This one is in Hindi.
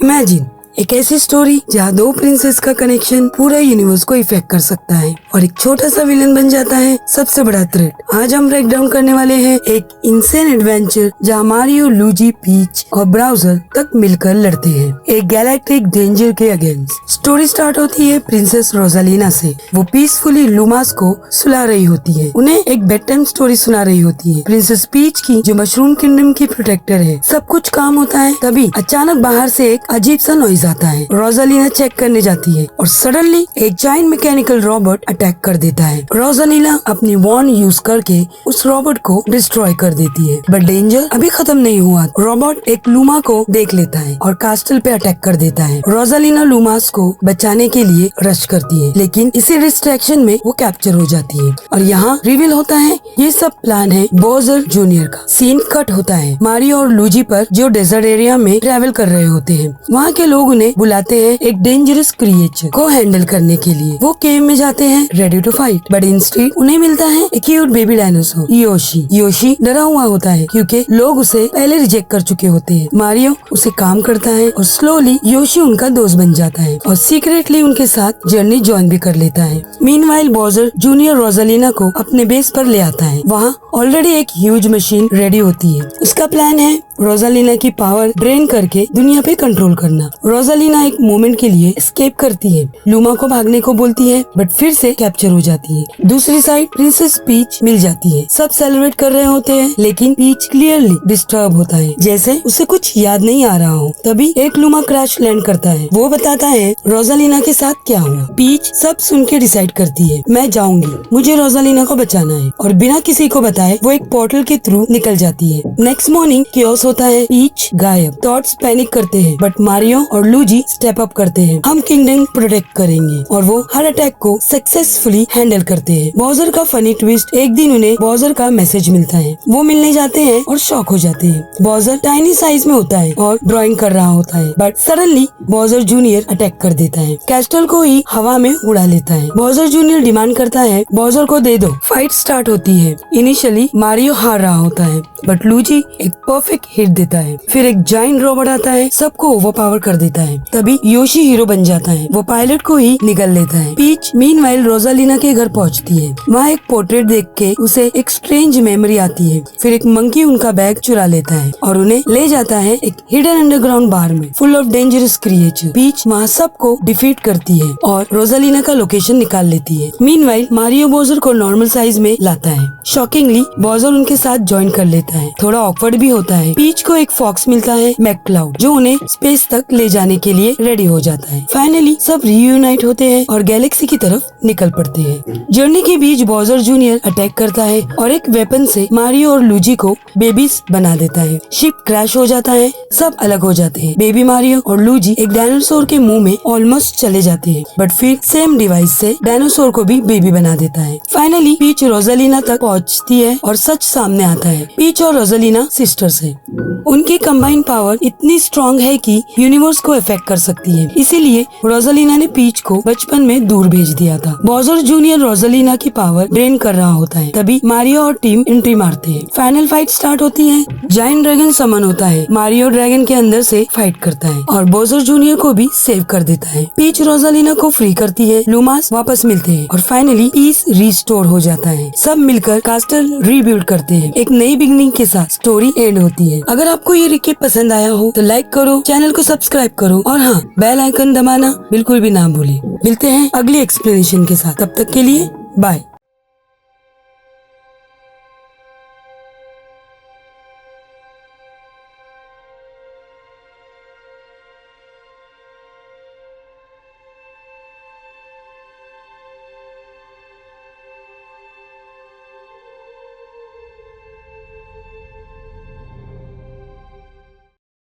इमेजिन एक ऐसी स्टोरी जहाँ दो प्रिंसेस का कनेक्शन पूरा यूनिवर्स को इफेक्ट कर सकता है और एक छोटा सा विलन बन जाता है सबसे बड़ा थ्रेट। आज हम ब्रेक डाउन करने वाले हैं एक इंसेन एडवेंचर जहाँ मारियो, लूजी, पीच और ब्राउजर तक मिलकर लड़ते हैं एक गैलेक्टिक डेंजर के अगेंस्ट। स्टोरी स्टार्ट होती है प्रिंसेस रोजालिना से। वो पीसफुली लूमास को सुला रही होती है, उन्हें एक बेड टाइम स्टोरी सुना रही होती है। प्रिंसेस पीच की जो मशरूम किंगडम की प्रोटेक्टर है। सब कुछ काम होता है, तभी अचानक बाहर से एक अजीब सा नॉइज आता है। रोजालिना चेक करने जाती है और सडनली एक जायंट मैकेनिकल रोबोट अटैक कर देता है। रोजालिना अपनी वॉन्ड यूज करके उस रोबोट को डिस्ट्रॉय कर देती है, बट डेंजर अभी खत्म नहीं हुआ। रोबोट एक लूमा को देख लेता है और कास्टल पे अटैक कर देता है। रोजालिना लूमास को बचाने के लिए रश करती है, लेकिन इसी डिस्ट्रैक्शन में वो कैप्चर हो जाती है और यहाँ रिवील होता है ये सब प्लान है बोजर जूनियर का। सीन कट होता है मारियो और लूजी पर, जो डेजर्ट एरिया में ट्रैवल कर रहे होते हैं। वहाँ के लोग उन्हें बुलाते हैं एक डेंजरस क्रिएचर को हैंडल करने के लिए। वो केव में जाते हैं ready to fight, but instead उन्हें मिलता है एक cute baby dinosaur Yoshi. Yoshi डरा हुआ होता है क्योंकि लोग उसे पहले रिजेक्ट कर चुके होते हैं। मारियो उसे काम करता है और स्लोली योशी उनका दोस्त बन जाता है और सीक्रेटली उनके साथ जर्नी ज्वाइन भी कर लेता है। मीनवाइल बोजर जूनियर रोजालिना को अपने बेस पर ले आता है। वहाँ ऑलरेडी एक ह्यूज मशीन रेडी होती है। उसका प्लान है रोजालिना की पावर ड्रेन करके दुनिया पे कंट्रोल करना। रोजालिना एक मोमेंट के लिए एस्केप करती है, लूमा को भागने को बोलती है, बट फिर से कैप्चर हो जाती है। दूसरी साइड प्रिंसेस पीच मिल जाती है। सब सेलिब्रेट कर रहे होते हैं, लेकिन पीच क्लियरली डिस्टर्ब होता है, जैसे उसे कुछ याद नहीं आ रहा हो। तभी एक लूमा क्रैश लैंड करता है। वो बताता है रोजालिना के साथ क्या हुआ। पीच सब सुन के डिसाइड करती है, मैं जाऊंगी, मुझे रोजालिना को बचाना है, और बिना किसी को बताए वो एक पोर्टल के थ्रू निकल जाती है। नेक्स्ट मॉर्निंग कियोस होता है, पीच गायब। थॉट्स पैनिक करते हैं, बट मारियो और लूजी स्टेप अप करते हैं। हम किंगडम प्रोटेक्ट करेंगे, और वो हर अटैक को सक्सेसफुली हैंडल करते हैं। बॉजर का फनी ट्विस्ट, एक दिन उन्हें बॉजर का मैसेज मिलता है। वो मिलने जाते हैं और शॉक हो जाते हैं। बॉजर टाइनी साइज में होता है और ड्राइंग कर रहा होता है, बट सडनली बॉजर जूनियर अटैक कर देता है। कैस्टल को ही हवा में उड़ा लेता है। बॉजर जूनियर डिमांड करता है बॉजर को दे दो। फाइट स्टार्ट होती है। इनिशियली मारियो हार रहा होता है, बट लूजी एक परफेक्ट हिट देता है। फिर एक जायंट रोबोट आता है, सबको ओवरपावर कर देता है। तभी योशी हीरो बन जाता है। वो पायलट को ही निगल लेता है। पीच मीनवाइल रोजालिना के घर पहुंचती है। वहाँ एक पोर्ट्रेट देख के उसे एक स्ट्रेंज मेमोरी आती है। फिर एक मंकी उनका बैग चुरा लेता है और उन्हें ले जाता है एक हिडन अंडरग्राउंड बार में full of dangerous creature. Peach वहाँ सबको डिफीट करती है और रोजालिना का लोकेशन निकाल लेती है। मीनवाइल मारियो बोजर को नॉर्मल साइज में लाता है। शॉकिंगली बोजर उनके साथ ज्वाइन कर लेता है। थोड़ा ऑकवर्ड भी होता है। पीच को एक फॉक्स मिलता है मैकक्लाउड, जो उन्हें स्पेस तक ले जाने के लिए रेडी हो जाता है। फाइनली सब रियूनाइट होते हैं और गैलेक्सी की तरफ निकल पड़ते हैं। जर्नी के बीच बॉजर जूनियर अटैक करता है और एक वेपन से मारियो और लूजी को बेबीज बना देता है। शिप क्रैश हो जाता है, सब अलग हो जाते हैं। बेबी मारियो और लूजी एक डायनासोर के मुंह में ऑलमोस्ट चले जाते हैं, बट फिर सेम डिवाइस से डायनासोर को भी बेबी बना देता है। फाइनली पीच रोजालिना तक पहुंचती है और सच सामने आता है। पीच और रोजालिना सिस्टर्स है। उनकी कंबाइंड पावर इतनी स्ट्रॉन्ग है कि यूनिवर्स को इफेक्ट कर सकती है। इसीलिए रोजालिना ने पीच को बचपन में दूर भेज दिया था। बॉजर जूनियर रोजालिना की पावर ड्रेन कर रहा होता है। तभी मारियो और टीम एंट्री मारते हैं। फाइनल फाइट स्टार्ट होती है। जायंट ड्रैगन समन होता है। मारियो ड्रैगन के अंदर से फाइट करता है और बॉजर जूनियर को भी सेव कर देता है। पीच रोजालिना को फ्री करती है। लूमास वापस मिलते हैं और फाइनली पीस रिस्टोर हो जाता है। सब मिलकर कास्टल रीबिल्ड करते हैं। एक नई बिगनिंग के साथ स्टोरी एंड होती है। अगर आपको ये रिकेप पसंद आया हो तो लाइक करो, चैनल को सब्सक्राइब करो और हाँ, बेल आइकन दबाना बिल्कुल भी ना भूलें। मिलते हैं अगली एक्सप्लेनेशन के साथ, तब तक के लिए बाय।